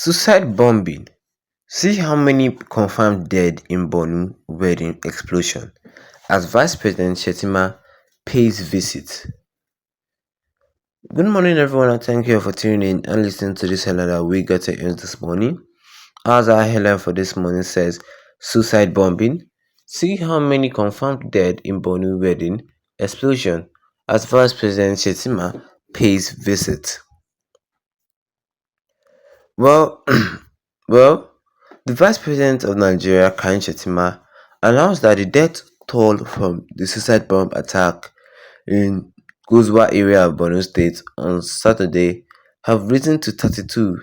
Suicide bombing. See how many confirmed dead in Borno wedding explosion as Vice President Shettima pays visit. Good morning, everyone, and thank you for tuning in and listening to this headline that we got to use this morning. As our headline for this morning says, suicide bombing. See how many confirmed dead in Borno wedding explosion as Vice President Shettima pays visit. Well, well, the Vice President of Nigeria, Shettima, announced that the death toll from the suicide bomb attack in Guzwa area of Borno State on Saturday have risen to 32.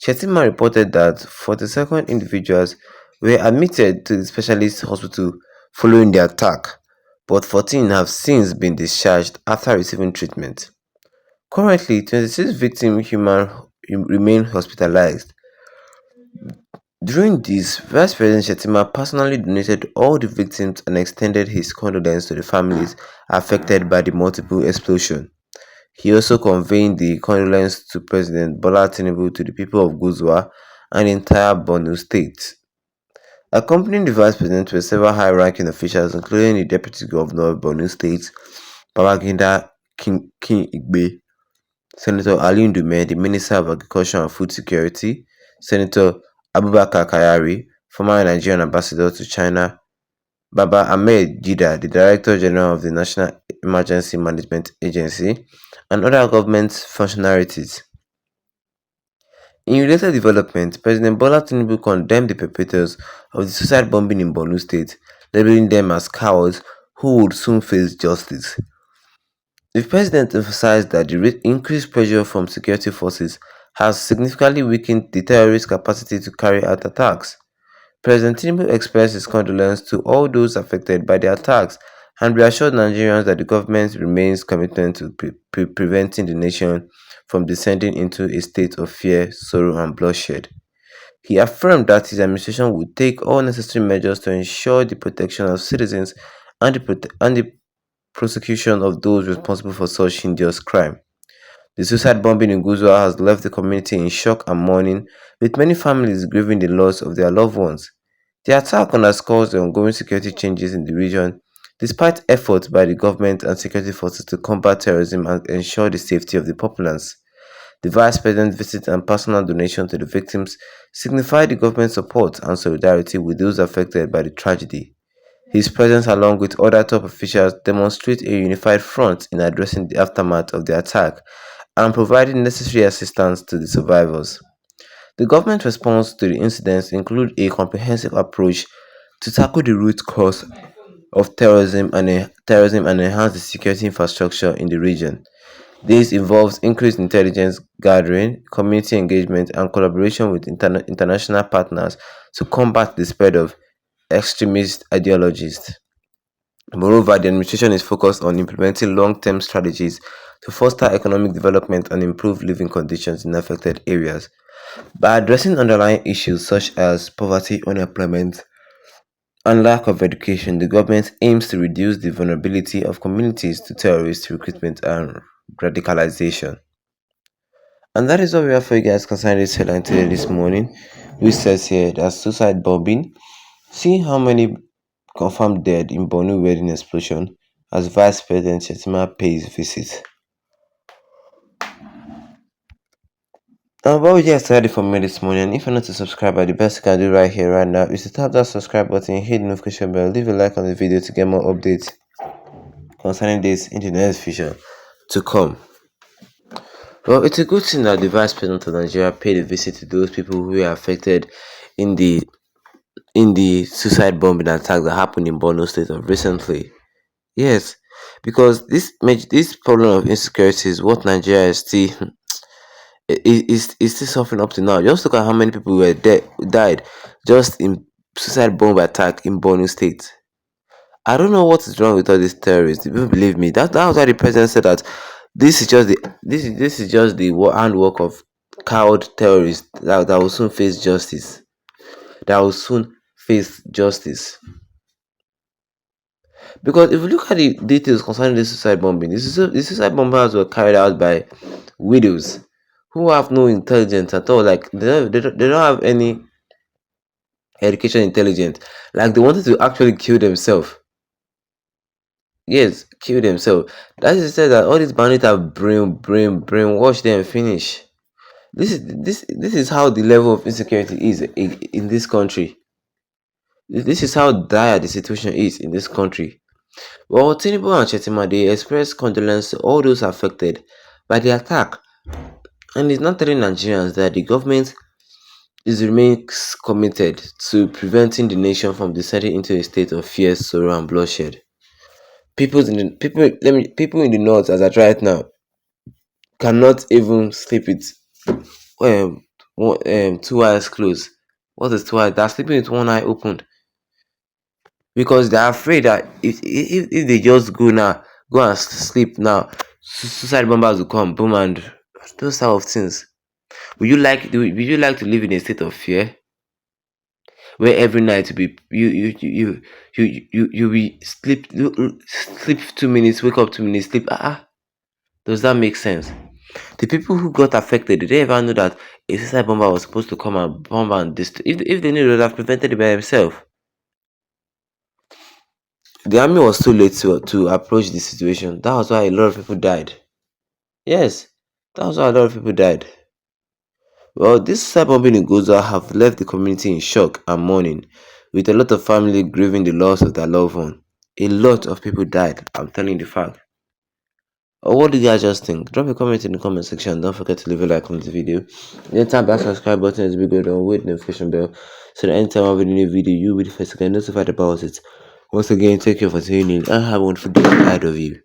Shettima reported that 42 individuals were admitted to the specialist hospital following the attack, but 14 have since been discharged after receiving treatment. Currently, 26 victims remain hospitalized. During this, Vice President Shettima personally donated all the victims and extended his condolences to the families affected by the multiple explosions. He also conveyed the condolences to President Bola Tinubu, to the people of Guzwa and the entire Borno state. Accompanying the Vice President were several high-ranking officials, including the Deputy Governor of Borno State, Babangida King Igbe, Senator Ali Ndume, the Minister of Agriculture and Food Security, Senator Abubakar Kayari, former Nigerian ambassador to China, Baba Ahmed Jida, the Director General of the National Emergency Management Agency, and other government functionaries. In related development, President Bola Tinubu condemned the perpetrators of the suicide bombing in Borno State, labeling them as cowards who would soon face justice. The president emphasized that the increased pressure from security forces has significantly weakened the terrorists' capacity to carry out attacks. President Tinubu expressed his condolences to all those affected by the attacks and reassured Nigerians that the government remains committed to preventing the nation from descending into a state of fear, sorrow, and bloodshed. He affirmed that his administration would take all necessary measures to ensure the protection of citizens and the prosecution of those responsible for such heinous crime. The suicide bombing in Guzwa has left the community in shock and mourning, with many families grieving the loss of their loved ones. The attack underscores the ongoing security changes in the region, despite efforts by the government and security forces to combat terrorism and ensure the safety of the populace. The Vice President's visit and personal donation to the victims signified the government's support and solidarity with those affected by the tragedy. His presence, along with other top officials, demonstrates a unified front in addressing the aftermath of the attack and providing necessary assistance to the survivors. The government response to the incidents include a comprehensive approach to tackle the root cause of terrorism and enhance the security infrastructure in the region. This involves increased intelligence gathering, community engagement, and collaboration with international partners to combat the spread of extremist ideologies. Moreover, the administration is focused on implementing long-term strategies to foster economic development and improve living conditions in affected areas. By addressing underlying issues such as poverty, unemployment, and lack of education, the government aims to reduce the vulnerability of communities to terrorist recruitment and radicalization. And that is what we have for you guys concerning this headline today this morning, which says here that suicide bombing. See how many confirmed dead in Borno wedding explosion as Vice President Shettima pays visit. Now, what we just started for me this morning, and if you're not a subscriber, the best you can do right here, right now, is to tap that subscribe button, hit the notification bell, leave a like on the video to get more updates concerning this in the next future to come. Well, it's a good thing that the Vice President of Nigeria paid a visit to those people who were affected in the suicide bombing attack that happened in Borno State of recently. Yes, because this problem of insecurity is what Nigeria is still is still suffering up to now. Just look at how many people died just in suicide bomb attack in Borno State. I don't know what is wrong with all these terrorists. People believe me. That was why the president said that this is just the handwork of coward terrorists that will soon face justice. That will soon face justice. Because if you look at the details concerning the suicide bombing, the suicide bombers were carried out by widows who have no intelligence at all. Like they don't have any education intelligence. Like they wanted to actually kill themselves. Yes, kill themselves. That is said that all these bandits have brainwash them and finish. This is how the level of insecurity is in this country. This is how dire the situation is in this country. Well, Tinubu and Shettima, they express condolence to all those affected by the attack, and it's not telling Nigerians that the government is remains committed to preventing the nation from descending into a state of fear, sorrow, and bloodshed. People in the north, as at right now, cannot even sleep with two eyes closed. What is two eyes? They're sleeping with one eye opened because they're afraid that if they just go and sleep now, suicide bombers will come, boom, and those type of things. Would you like to live in a state of fear where every night you be sleep 2 minutes, wake up 2 minutes, sleep? Does that make sense? The people who got affected, did they ever know that a suicide bomber was supposed to come and bomb and destroy? If they knew, they would have prevented it by themselves. The army was too late to approach the situation. That was why a lot of people died. Yes, that was why a lot of people died. Well, this suicide bombing in Goza have left the community in shock and mourning, with a lot of family grieving the loss of their loved one. A lot of people died. I'm telling you the fact. What do you guys just think? Drop a comment in the comment section. Don't forget to leave a like on the video. Then tap that subscribe button as we go down with the notification bell so that anytime I have a new video, you'll be the first to get notified about it. Once again, take care for tuning in and have a wonderful day ahead of you.